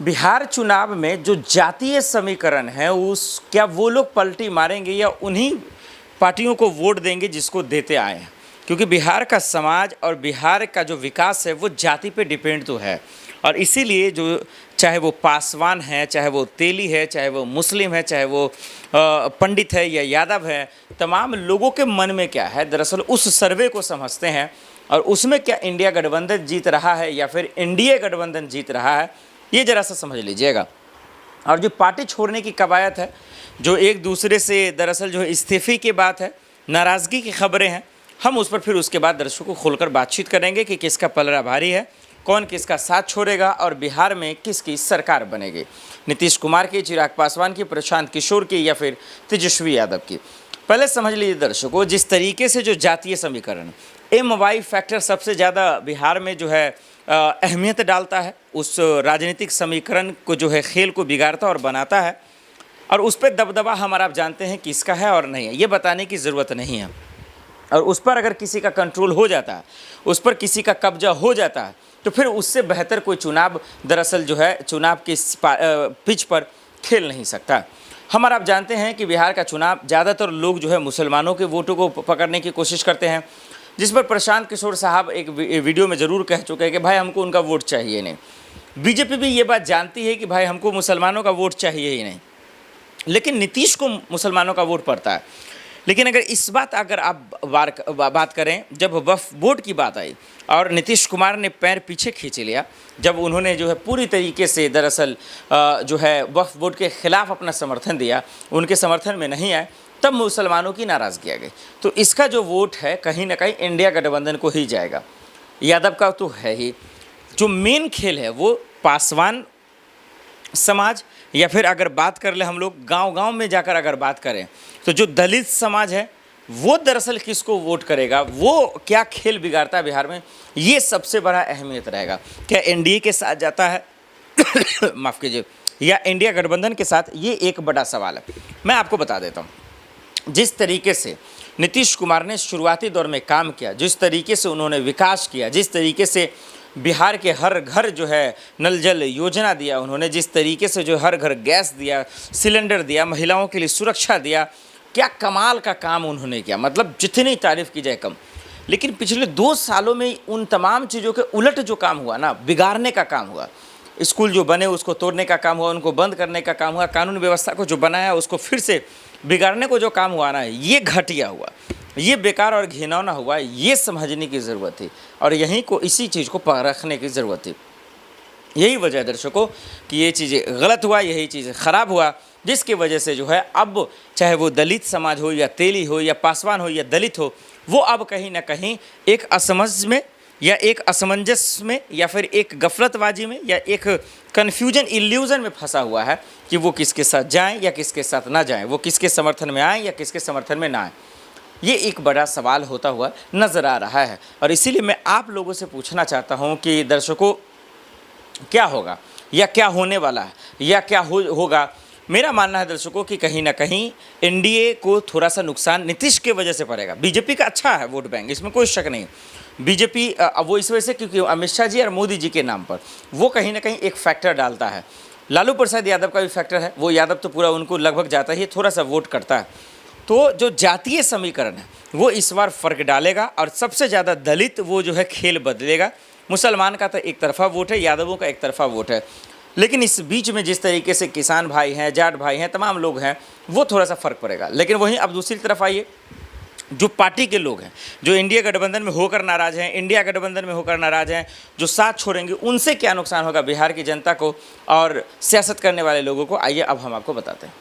बिहार चुनाव में जो जातीय समीकरण है उस क्या वो लोग पलटी मारेंगे या उन्हीं पार्टियों को वोट देंगे जिसको देते आए हैं, क्योंकि बिहार का समाज और बिहार का जो विकास है वो जाति पे डिपेंड तो है। और इसीलिए जो चाहे वो पासवान है, चाहे वो तेली है, चाहे वो मुस्लिम है, चाहे वो पंडित है या यादव है, तमाम लोगों के मन में क्या है दरअसल उस सर्वे को समझते हैं और उसमें क्या इंडिया गठबंधन जीत रहा है या फिर एनडीए गठबंधन जीत रहा है, ये ज़रा सा समझ लीजिएगा। और जो पार्टी छोड़ने की कवायद है, जो एक दूसरे से दरअसल जो इस्तीफे की बात है, नाराज़गी की खबरें हैं, हम उस पर फिर उसके बाद दर्शकों को खोलकर बातचीत करेंगे कि किसका पलड़ा भारी है, कौन किसका साथ छोड़ेगा और बिहार में किसकी सरकार बनेगी, नीतीश कुमार की, चिराग पासवान की, प्रशांत किशोर की या फिर तेजस्वी यादव की। पहले समझ लीजिए दर्शकों, जिस तरीके से जो जातीय समीकरण MY फैक्टर सबसे ज़्यादा बिहार में जो है अहमियत डालता है, उस राजनीतिक समीकरण को जो है खेल को बिगाड़ता और बनाता है, और उस पर दबदबा हमारा आप जानते हैं किसका है और नहीं है, ये बताने की ज़रूरत नहीं है। और उस पर अगर किसी का कंट्रोल हो जाता है, उस पर किसी का कब्जा हो जाता है, तो फिर उससे बेहतर कोई चुनाव दरअसल जो है चुनाव की पिच पर खेल नहीं सकता। हम और आप जानते हैं कि बिहार का चुनाव ज़्यादातर लोग जो है मुसलमानों के वोटों को पकड़ने की कोशिश करते हैं, जिस पर प्रशांत किशोर साहब एक वीडियो में ज़रूर कह चुके हैं कि भाई हमको उनका वोट चाहिए नहीं। बीजेपी भी ये बात जानती है कि भाई हमको मुसलमानों का वोट चाहिए ही नहीं, लेकिन नीतीश को मुसलमानों का वोट पड़ता है। लेकिन अगर इस बात आप बात करें, जब वक्फ बोर्ड की बात आई और नीतीश कुमार ने पैर पीछे खींच लिया, जब उन्होंने जो है पूरी तरीके से दरअसल जो है वक्फ बोर्ड के ख़िलाफ़ अपना समर्थन दिया, उनके समर्थन में नहीं आए, तब मुसलमानों की नाराज़गी आ गई। तो इसका जो वोट है कहीं ना कहीं इंडिया गठबंधन को ही जाएगा, यादव का तो है ही। जो मेन खेल है वो पासवान समाज, या फिर अगर बात कर ले हम लोग गांव-गांव में जाकर अगर बात करें तो जो दलित समाज है वो दरअसल किसको वोट करेगा, वो क्या खेल बिगाड़ता है बिहार में, ये सबसे बड़ा अहमियत रहेगा। क्या एनडीए के साथ जाता है माफ़ कीजिए, या इंडिया गठबंधन के साथ, ये एक बड़ा सवाल है। मैं आपको बता देता हूँ, जिस तरीके से नीतीश कुमार ने शुरुआती दौर में काम किया, जिस तरीके से उन्होंने विकास किया, जिस तरीके से बिहार के हर घर जो है नल जल योजना दिया उन्होंने, जिस तरीके से जो हर घर गैस दिया, सिलेंडर दिया, महिलाओं के लिए सुरक्षा दिया, क्या कमाल का काम उन्होंने किया, मतलब जितनी तारीफ़ की जाए कम। लेकिन पिछले 2 सालों में उन तमाम चीज़ों के उलट जो काम हुआ ना, बिगाड़ने का काम हुआ, स्कूल जो बने उसको तोड़ने का काम हुआ, उनको बंद करने का काम हुआ, कानून व्यवस्था को जो बनाया उसको फिर से बिगाड़ने को जो काम हुआ ना, ये घटिया हुआ, ये बेकार और घिनौना हुआ। ये समझने की ज़रूरत थी और यहीं को इसी चीज़ को परखने की ज़रूरत थी। यही वजह है दर्शकों कि ये चीज़ें गलत हुआ, यही चीज़ें ख़राब हुआ, जिसकी वजह से जो है अब चाहे वो दलित समाज हो या तेली हो या पासवान हो या दलित हो, वो अब कहीं ना कहीं एक असमझ में या एक असमंजस में या फिर एक गफलतबाजी में या एक कन्फ्यूजन इल्यूज़न में फंसा हुआ है कि वो किसके साथ जाएं या किसके साथ ना जाएं, वो किसके समर्थन में आएँ या किसके समर्थन में ना आएँ। ये एक बड़ा सवाल होता हुआ नज़र आ रहा है और इसीलिए मैं आप लोगों से पूछना चाहता हूं कि दर्शकों, क्या होगा या क्या होने वाला है या क्या होगा। मेरा मानना है दर्शकों कि कहीं ना कहीं एनडीए को थोड़ा सा नुकसान नीतीश के वजह से पड़ेगा। बीजेपी का अच्छा है वोट बैंक, इसमें कोई शक नहीं। बीजेपी वो इस वजह से क्योंकि अमित शाह जी और मोदी जी के नाम पर वो कहीं ना कहीं एक फैक्टर डालता है। लालू प्रसाद यादव का भी फैक्टर है, वो यादव तो पूरा उनको लगभग जाता ही, थोड़ा सा वोट करता है। तो जो जातीय समीकरण है वो इस बार फ़र्क डालेगा और सबसे ज़्यादा दलित वो जो है खेल बदलेगा। मुसलमान का तो एक तरफा वोट है, यादवों का एक तरफा वोट है, लेकिन इस बीच में जिस तरीके से किसान भाई हैं, जाट भाई हैं, तमाम लोग हैं, वो थोड़ा सा फ़र्क पड़ेगा। लेकिन वहीं अब दूसरी तरफ आइए, जो पार्टी के लोग हैं, जो इंडिया गठबंधन में होकर नाराज़ हैं, इंडिया गठबंधन में होकर नाराज़ हैं, जो साथ छोड़ेंगे, उनसे क्या नुकसान होगा बिहार की जनता को और सियासत करने वाले लोगों को, आइए अब हम आपको बताते हैं।